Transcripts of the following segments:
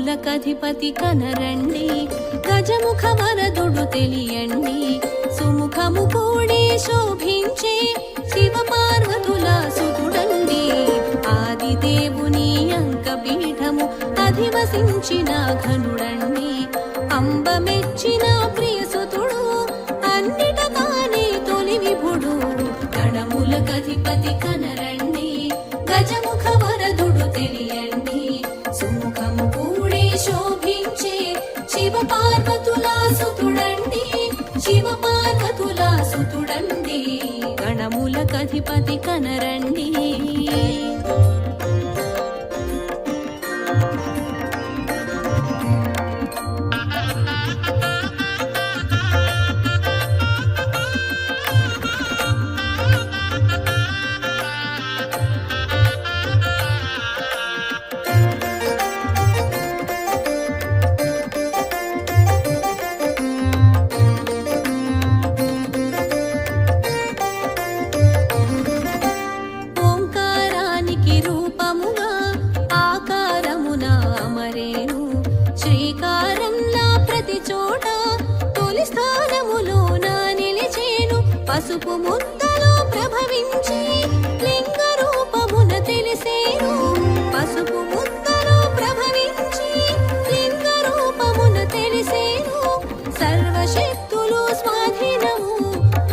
గణములకధిపతి కనరండి, గజముఖ వరదుడు తెలియండి. సుముఖము కూడి శోభించే శివ పార్వతుల సుతుడండి. ఆదిదేవుని అంకపీఠము అధివసించిన ఘనుడండి. అంబ మెచ్చిన ప్రియసుతుడు, అన్నిటగానే తొలి విభుడు. గణములకధిపతి కనరండి, గజముఖ వరదుడు తెలియండి. సుముఖము కూడి శోభించే శివ పార్వతుల సుతుడండి. శివ పార్వతుల సుతుడండి. గణములకధిపతి కనరండి. పసుపు ముద్దలో ప్రభవించి లింగ రూపమున తెలిసేను. పసుపు ముద్దలో ప్రభవించి లింగ రూపమున తెలిసేను. సర్వశక్తులు స్వాధీనము,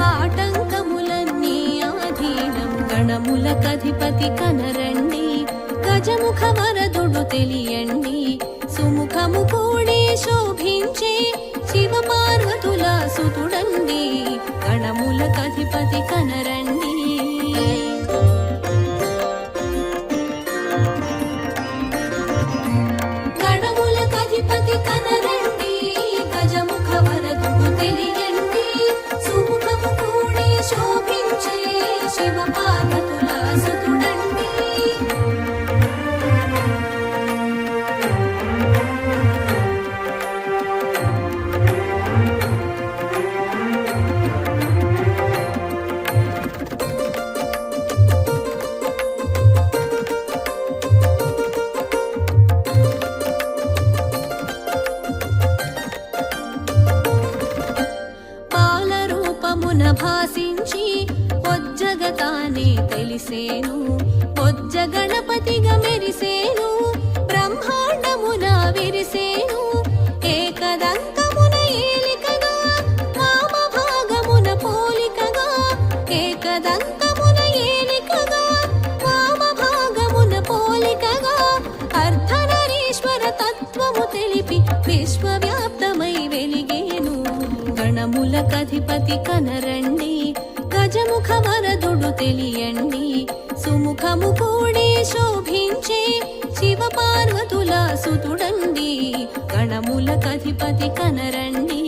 ఆటంకములన్నీ ఆధీనము. గణములకధిపతి కనరండి, గజముఖ వరదుడు తెలియండి. సుముఖము కూడి శోభించే శివ పార్వతుల సుతుడండి. గణములకధిపతి కనరండి. గణములకధిపతి కనరండి, గజముఖ వరదుడు తెలియండి. సుముఖము కూడి శోభించే శివ పార్వతుల సుతుడండి. భాసించి పొజ్జగతానే తెలిసేను. పొజ్జ గణపతిగా మెరిసేను, బ్రహ్మాండమున విరిసేను. ఏకదంతమున ఏలికగా, వామ భాగమున పోలికగా. ఏకదంతమున ఏలికగా, వామ భాగమున పోలికగా. అర్ధనరీశ్వర తత్వము తెలిపి విశ్వవ్యాప్తమై వెలిగేను. గణములకధిపతి కనరండి, గజముఖ వరదుడు తెలియండి. సుముఖము కూడి శోభించే శివ పార్వతుల సుతుడండి. గణములకధిపతి కనరండి.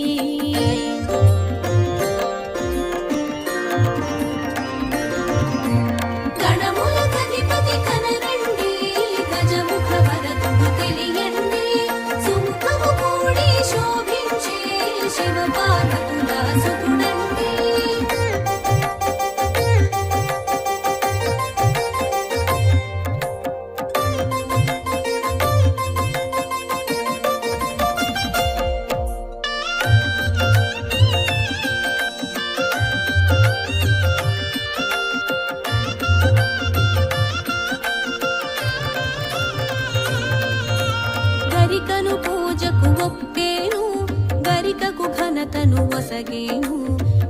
గణములకధిపతి కనరండి, గజముఖ వరదుడు తెలియండి. సుముఖము కూడి శోభించే శివ పార్వతుల సుతుడండి. గరికను పూజకు ఒప్పేను, గరికకు ఘనతను వసగేను.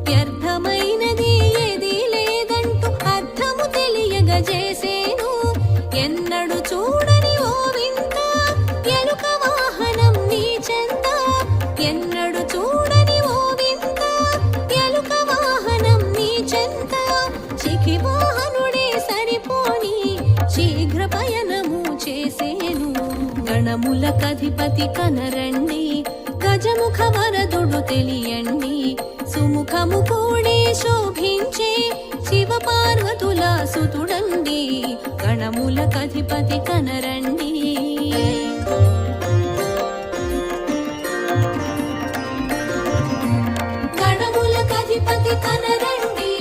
వ్యర్థమైనది ఏది లేదంటూ అర్థము తెలియగజేసేను. ఎన్నడు చూడని ఓ వింత ఎలుక వాహనం నీ చెంత. ఎన్నడు చూడని ఓ వింత ఎలుక వాహనం నీ చెంత. చికి వాహనుడే సరిపోని శీఘ్ర పయనము చేసేను. గణములకధిపతి కనరండి, గజముఖ వరదుడు తెలియండి. సుముఖము కూడి శోభించే శివ పార్వతుల సుతుడండి. గణములకధిపతి కనరండి. గణములకధిపతి కనరండి,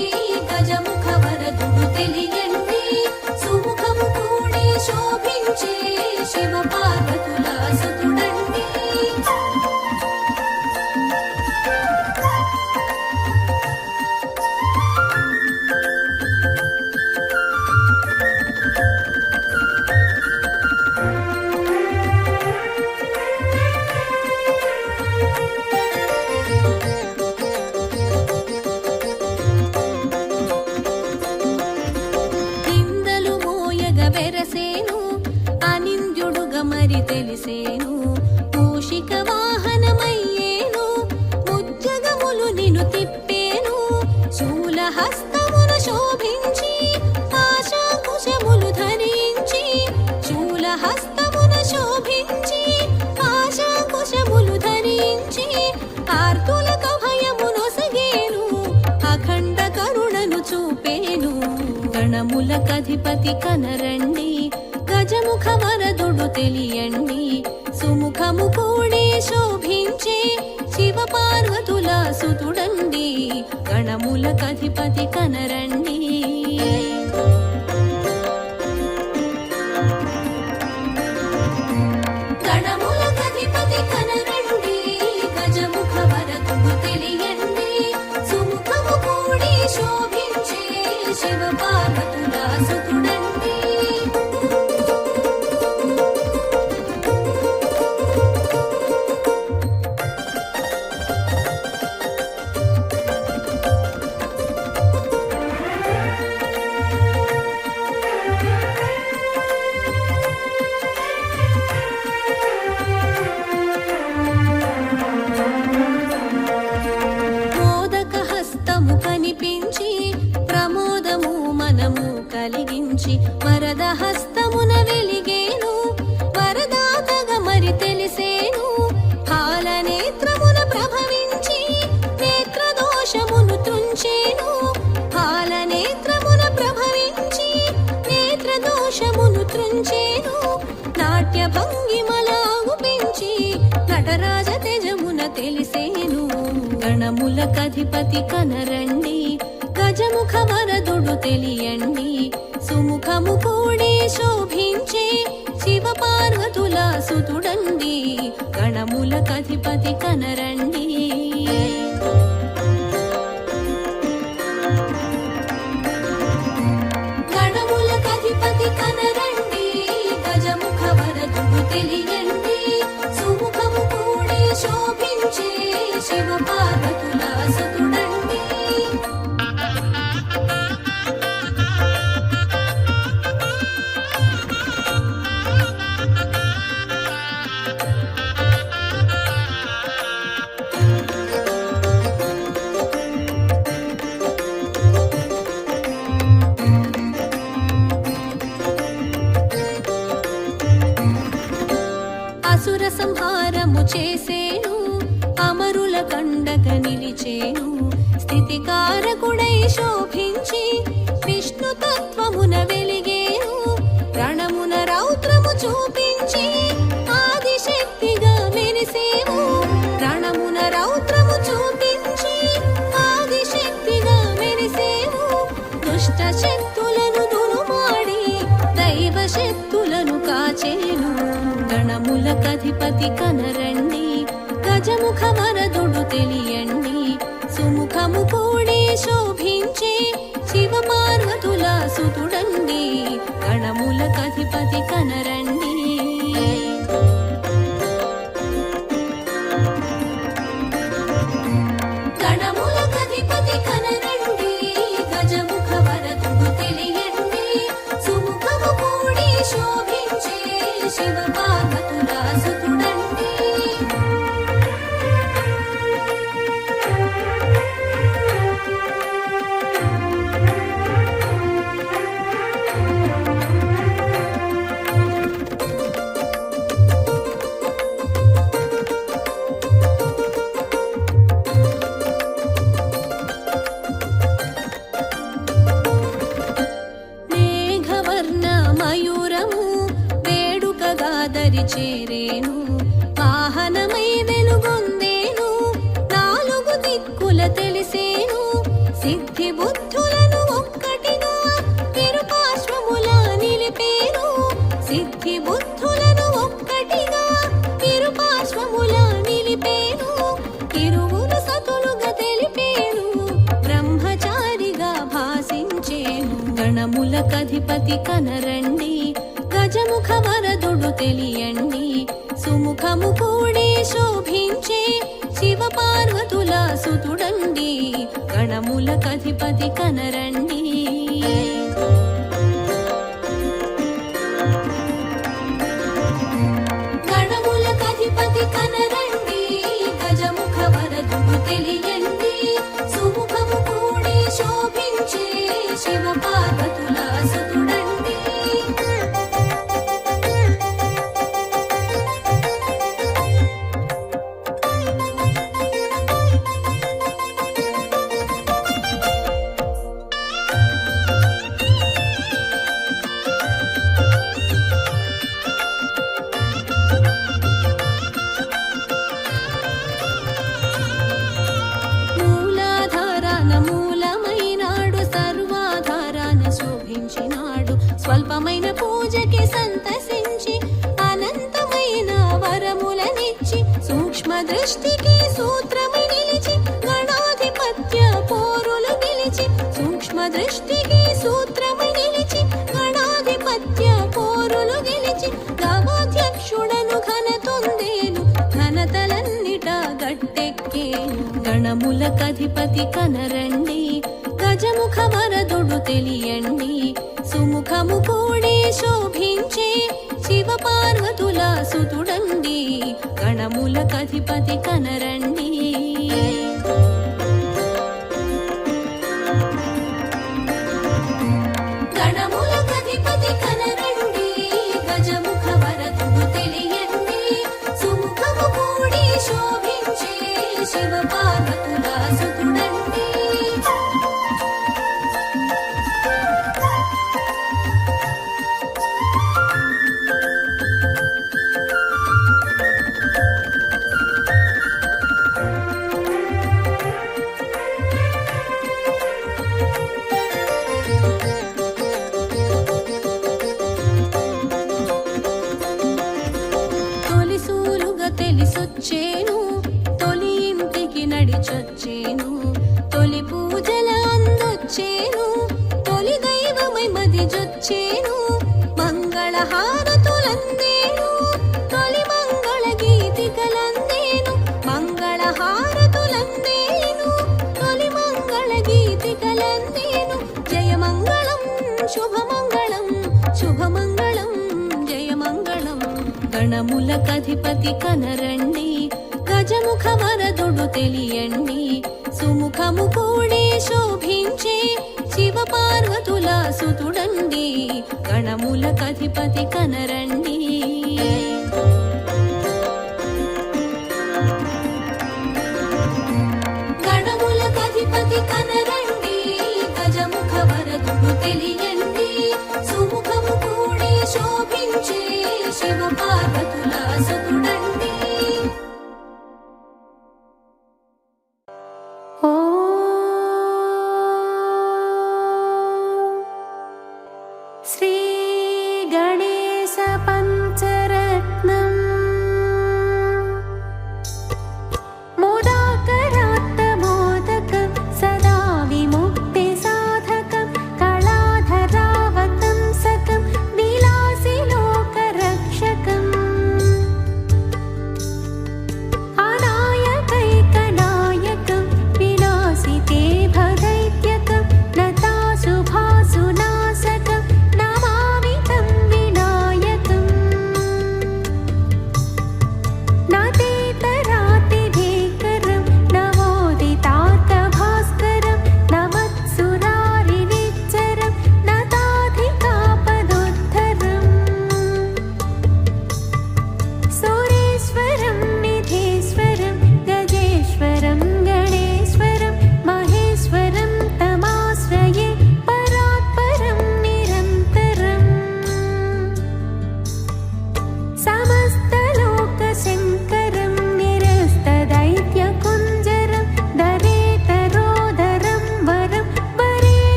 గజముఖ వరదుడు తెలియండి. సుముఖము కూడి శోభించే శివ పార్వతుల సుతుడండి. గణములకధిపతి కనరండి గజముఖ వరదుడు తెలియండి సుముఖము కూడి శోభించే శివ పార్వతుల సుతుడండి గణములకధిపతి కనరండి గణములకధిపతి కనరండి గజముఖ వరదుడు తెలియండి సుముఖము కూడి శోభించే శివ పార్వతుల సుతుడండి కనిపించి ప్రమోదము మనము కలిగించి వరద హస్తమున వెలిగేను వరదాతగా మరి తెలిసేను హాల నేత్రమున ప్రభవించి నేత్ర దోషమును త్రుంచేను హాల నేత్రమున ప్రభవించి నేత్ర దోషమును త్రుంచేను నాట్య భంగిమలాగు పెంచి నటరాజ తేజమున తెలిసేను గణములకధిపతి కనరండి గజముఖ వరదుడు తెలియండి సుముఖము కూడి శోభించే శివ పార్వతుల సుతుడండి గణములకధిపతి కనరండి గణములకధిపతి కనరండి గజముఖ వరదుడు తెలియండి సుముఖము కూడి శోభించే శివ పార్వతుల సుతుడండి అసుర సంహారము చేసేను అమరుల కండగ నిలిచేను స్థితికారకుడై శోభించి విష్ణు తత్వమున వెలిగేను రణమున రౌద్రము చూపించి ఆదిశక్తిగా మెరిసేవు రణమున రౌద్రము చూపించి ఆదిశక్తిగా మెరిసేవు దుష్ట శక్తులను దునుమాడి దైవ శక్తులను కాచేను గణములకధిపతి కనరండి గజముఖ వరదుడు తెలియండి సుముఖము కూడి శోభించే శివ పార్వతుల సుతుడండి గణములకధిపతి కనరండి గణములకధిపతి కనరండి గజముఖ వరదుడు తెలియండి సుముఖము కూడి శోభించే శివ పార్వతుల సుతుడండి మేఘవర్ణ మయూరము వేడుకగా దరి చేరేను వాహనమై వెలుగొందేను నాలుగు దిక్కుల తెలిసేను సిద్ధి బుద్ధులను ఒక్కటిగా ఇరుపార్శ్వముల నిలిపేను సిద్ధి బుద్ధులను ఒక్కటిగా ఇరుపార్శ్వముల నిలిపేను ఇరువురు సతులుగా తెలిపేను బ్రహ్మచారిగా భాసించేను గణములకధిపతి కనరండి గజముఖ వరదుడు తెలియండి సుముఖము కూడి శోభించే శివ పార్వతుల సుతుడండి గణములకధిపతి కనరండి గణములకధిపతి కనరండి గజముఖ వరదుడు తెలియండి సుముఖము కూడి శోభించే శివ పార్వతుల సుతుడండి సూత్రమై నిలిచి గణాధిపత్య పోరులు గెలిచి గవాధ్యక్షుడను ఘనతొందేను ఘనతలన్నిట గట్టెక్కేను గణములకధిపతి కనరండి గజముఖ వరదుడు తెలియండి సుముఖము కూడి శోభించే శివ పార్వతుల సుతుడండి గణములకధిపతి కనరండి గణములకధిపతి కనరండి గజముఖ వరదుడు తెలియండి సుముఖము కూడి శోభించే శివ పార్వతుల సుతుడండి తెలిసొచ్చేను తొలి ఇంటికి నడిచొచ్చేను తొలి పూజల అందొచ్చేను తొలి దైవమై మదిజొచ్చేను మంగళ హారతులందేను తొలి మంగళ గీతికలందేను మంగళ హారతులందేను తొలి మంగళ గీతికలందేను జయమంగళం శుభమంగళం శుభమంగళం జయమంగళం గణములకధిపతి కనరండి గజముఖ వరదుడు తెలియండి సుముఖము కూడి శోభించే శివ పార్వతుల సుతుడండి గణములకధిపతి కనరండి గణములకధిపతి కనరండి గజముఖ వరదుడు తెలియండి సుముఖము కూడి శోభించే శివ పార్వతుల సుతుడండి శ్రీ గణేశ పంచరత్నం మోదాకరాత్త మోదకం సదా విముక్తి సాధకం కళాధరావతం సకం విలాసి లోకరక్షకం అనాయకైకనాయకం వినాశితే భదైత్యకం లతాశుభాసునాశకం నమామి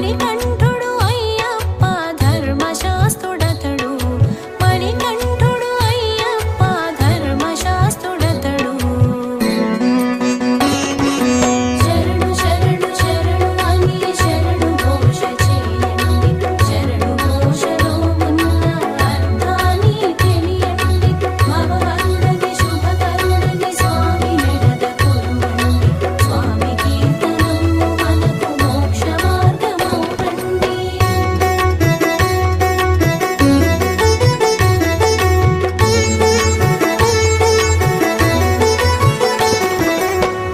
మణికంఠుడు అయ్యప్ప ధర్మశాస్త్రుడతడు మణికంఠుడు అయ్యప్ప ధర్మశాస్త్రుడతడు శరణు శరణు శరణు అని శరణు ఘోష చేయండి శరణు ఘోషలో ఉన్న అర్థాన్ని తెలియండి భగవంతుని శుభకరుణని స్వామి నెడద కొలువండి స్వామి కీర్తనము మనకు మోక్ష మార్గమవ్వండి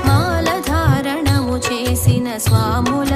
మాల ధారణము చేసిన స్వాముల